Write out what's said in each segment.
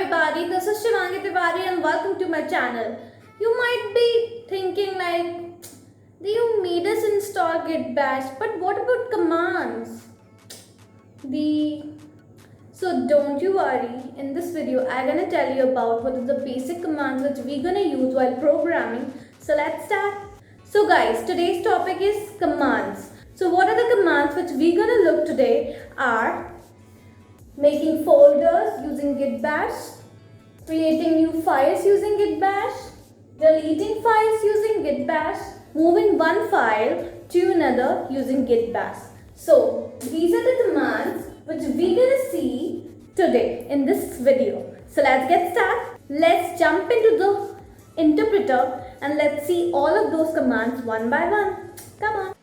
everybody, this is Shivangi Tiwari and welcome to my channel. You might be thinking like, you made us install Git Bash, but what about commands? The So don't you worry, in this video I'm gonna tell you about what are the basic commands which we're gonna use while programming. So let's start. So guys, today's topic is commands. So what are the commands which we're gonna look today are making folders using Git Bash, creating new files using Git Bash, deleting files using Git Bash, moving one file to another using Git Bash. So these are the commands which we're gonna see today in this video. So let's get started. Let's jump into the interpreter and let's see all of those commands one by one. Come on.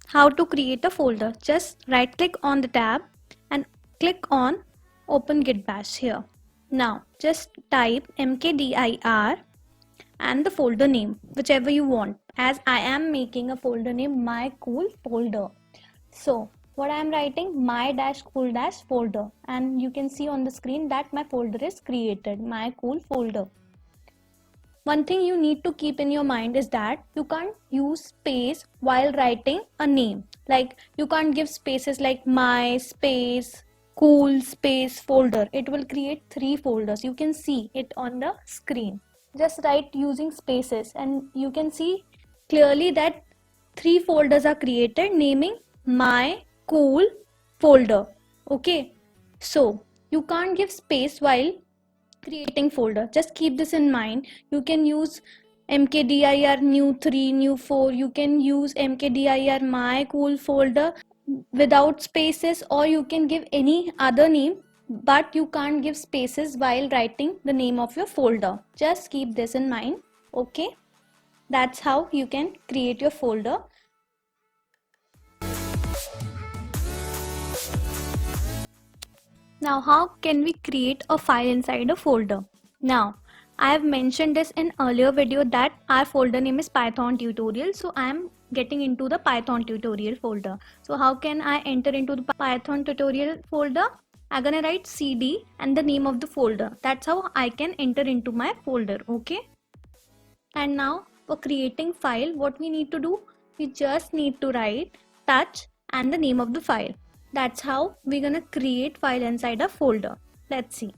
How to create a folder. Just right click on the tab and click on open Git Bash here. Now just type mkdir and the folder name whichever you want, as I am making a folder name my cool folder. So what I am writing, my dash cool dash folder, and you can see on the screen that my folder is created, my cool folder. One thing you need to keep in your mind is that you can't use space while writing a name. Like you can't give spaces like my space cool space folder. It will create 3 folders. You can see it on the screen. Just write using spaces and you can see clearly that 3 folders are created naming my cool folder. Okay, so you can't give space while creating folder. Just keep this in mind. You can use mkdir new 3 new 4. You can use mkdir my cool folder without spaces, or you can give any other name, but you can't give spaces while writing the name of your folder. Just keep this in mind. Okay, that's how you can create your folder. Now how can we create a file inside a folder? Now I have mentioned this in earlier video that our folder name is Python tutorial, so I am getting into the Python tutorial folder. So how can I enter into the Python tutorial folder? I'm gonna write cd and the name of the folder. That's how I can enter into my folder. Okay, and now for creating file, what we need to do, we just need to write touch and the name of the file. That's how we're gonna create file inside a folder. Let's see.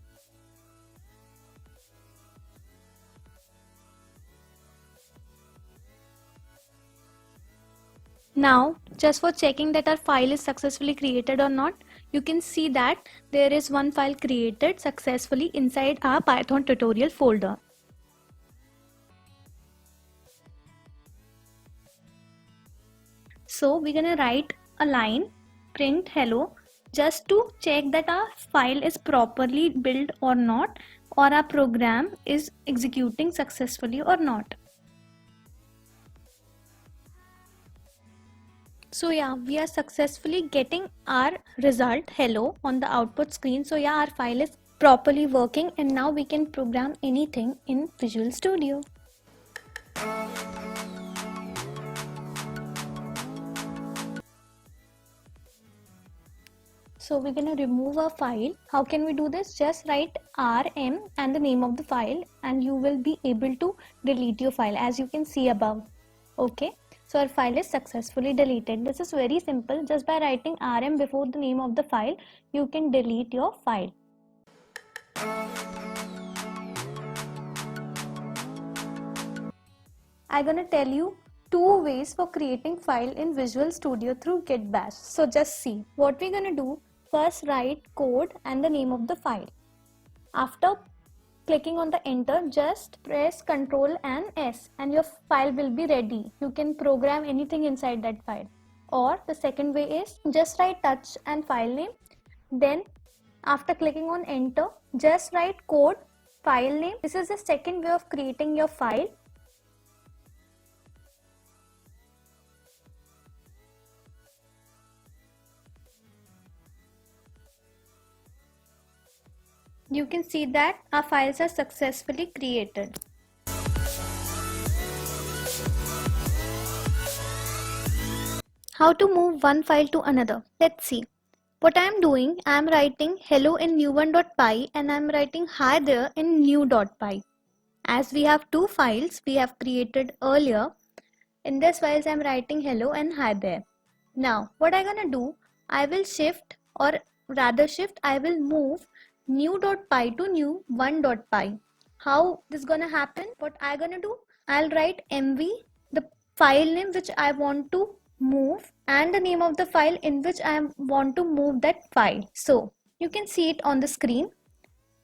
Now just for checking that our file is successfully created or not, you can see that there is one file created successfully inside our Python tutorial folder. So we're gonna write a line print hello just to check that our file is properly built or not, or our program is executing successfully or not. So yeah, we are successfully getting our result hello on the output screen. So yeah, our file is properly working and now we can program anything in Visual Studio. So we're going to remove a file. How can we do this? Just write rm and the name of the file and you will be able to delete your file, as you can see above. Okay, so our file is successfully deleted. This is very simple. Just by writing rm before the name of the file, you can delete your file. I'm gonna tell you 2 ways for creating file in Visual Studio through Git Bash. So just see what we're gonna do. First write code and the name of the file. After clicking on the enter, just press Ctrl and S and your file will be ready. You can program anything inside that file. Or the second way is just write touch and file name. Then after clicking on enter, just write code, file name. This is the second way of creating your file. You can see that our files are successfully created. How to move one file to another? Let's see. What I am doing, I am writing hello in new1.py and I am writing hi there in new.py. As we have two files we have created earlier, in this files I am writing hello and hi there. Now what I gonna do, I will I will move new.py to new1.py. How this gonna happen? What I gonna do, I'll write mv, the file name which I want to move, and the name of the file in which I want to move that file. So you can see it on the screen.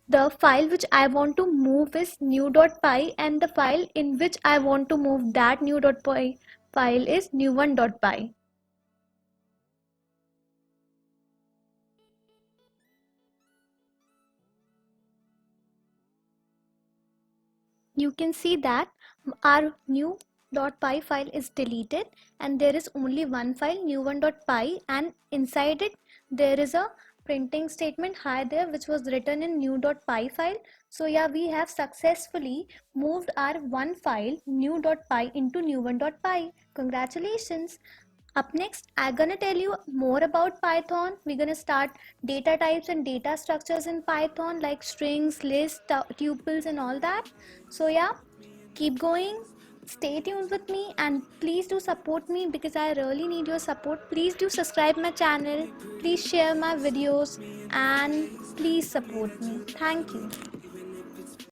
The file which I want to move is new.py and the file in which I want to move that new.py file is new1.py. You can see that our new.py file is deleted and there is only one file new1.py, and inside it there is a printing statement hi there which was written in new.py file. So yeah, we have successfully moved our one file new.py into new1.py. Congratulations. Up next, I'm gonna tell you more about Python. We're gonna start data types and data structures in Python like strings, lists, tuples and all that. So yeah, keep going. Stay tuned with me and please do support me because I really need your support. Please do subscribe my channel. Please share my videos and please support me. Thank you.